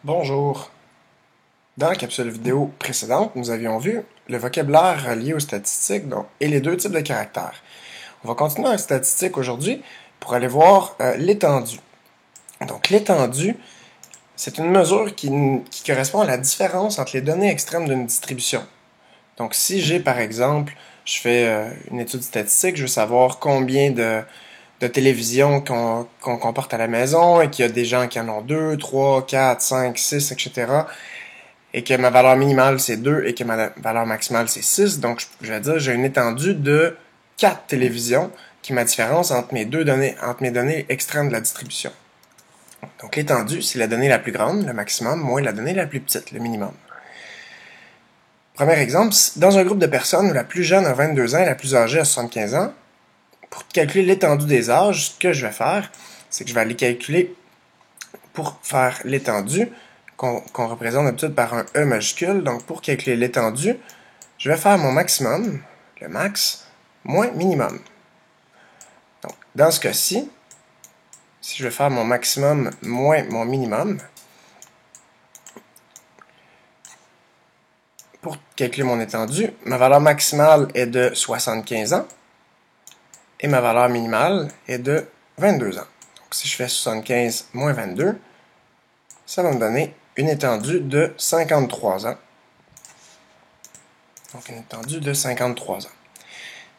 Bonjour. Dans la capsule vidéo précédente, nous avions vu le vocabulaire relié aux statistiques et les deux types de caractères. On va continuer en statistique aujourd'hui pour aller voir l'étendue. Donc l'étendue, c'est une mesure qui correspond à la différence entre les données extrêmes d'une distribution. Donc si j'ai par exemple, je fais une étude statistique, je veux savoir combien de télévisions qu'on comporte à la maison et qu'il y a des gens qui en ont 2, 3, 4, 5, 6, etc. Et que ma valeur minimale c'est 2 et que ma valeur maximale c'est 6. Donc je vais dire j'ai une étendue de 4 télévisions qui est ma différence entre mes données extrêmes de la distribution. Donc l'étendue, c'est la donnée la plus grande, le maximum, moins la donnée la plus petite, le minimum. Premier exemple, dans un groupe de personnes où la plus jeune a 22 ans et la plus âgée a 75 ans, pour calculer l'étendue des âges, ce que je vais faire, c'est que je vais aller calculer, pour faire l'étendue, qu'on représente d'habitude par un E majuscule, donc pour calculer l'étendue, je vais faire mon maximum, le max, moins minimum. Donc, dans ce cas-ci, si je vais faire mon maximum moins mon minimum, pour calculer mon étendue, ma valeur maximale est de 75 ans et ma valeur minimale est de 22 ans. Donc, si je fais 75 moins 22, ça va me donner une étendue de 53 ans. Donc, une étendue de 53 ans.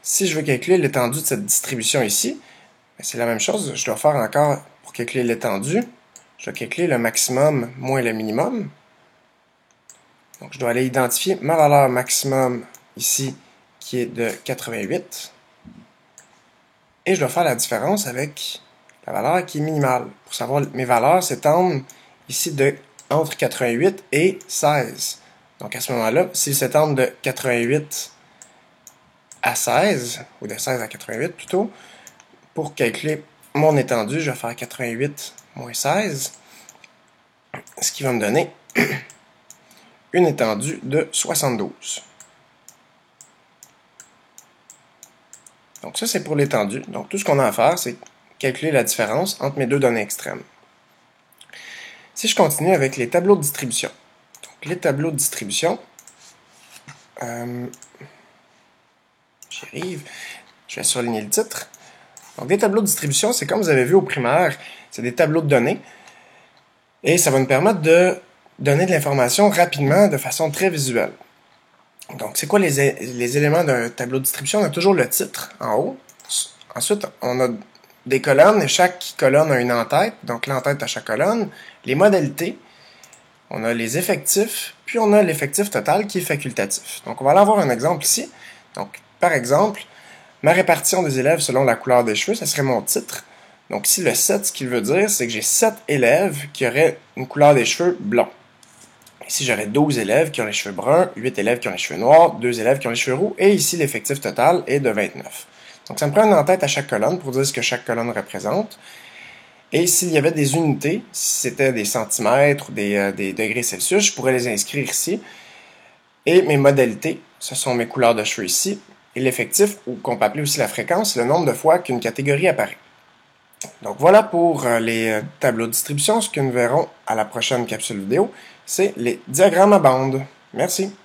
Si je veux calculer l'étendue de cette distribution ici, c'est la même chose. Je dois faire encore, pour calculer l'étendue, je dois calculer le maximum moins le minimum. Donc, je dois aller identifier ma valeur maximum ici, qui est de 88. Et je dois faire la différence avec la valeur qui est minimale. Pour savoir, mes valeurs s'étendent ici entre 88 et 16. Donc, à ce moment-là, s'ils s'étendent de 88 à 16, ou de 16 à 88 plutôt, pour calculer mon étendue, je vais faire 88 moins 16, ce qui va me donner une étendue de 72. Donc ça, c'est pour l'étendue. Donc tout ce qu'on a à faire, c'est calculer la différence entre mes deux données extrêmes. Si je continue avec les tableaux de distribution. Donc les tableaux de distribution, j'y arrive, je vais surligner le titre. Donc des tableaux de distribution, c'est comme vous avez vu au primaire, c'est des tableaux de données. Et ça va nous permettre de donner de l'information rapidement, de façon très visuelle. Donc, c'est quoi les éléments d'un tableau de distribution? On a toujours le titre en haut. Ensuite, on a des colonnes et chaque colonne a une en-tête. Donc, l'en-tête à chaque colonne. Les modalités. On a les effectifs. Puis, on a l'effectif total qui est facultatif. Donc, on va aller avoir un exemple ici. Donc, par exemple, ma répartition des élèves selon la couleur des cheveux, ça serait mon titre. Donc, ici, le 7, ce qu'il veut dire, c'est que j'ai 7 élèves qui auraient une couleur des cheveux blond. Ici, j'aurais 12 élèves qui ont les cheveux bruns, 8 élèves qui ont les cheveux noirs, 2 élèves qui ont les cheveux roux, et ici, l'effectif total est de 29. Donc, ça me prend une en-tête à chaque colonne pour dire ce que chaque colonne représente. Et s'il y avait des unités, si c'était des centimètres ou des degrés Celsius, je pourrais les inscrire ici. Et mes modalités, ce sont mes couleurs de cheveux ici, et l'effectif, ou qu'on peut appeler aussi la fréquence, le nombre de fois qu'une catégorie apparaît. Donc voilà pour les tableaux de distribution. Ce que nous verrons à la prochaine capsule vidéo, c'est les diagrammes à bandes. Merci.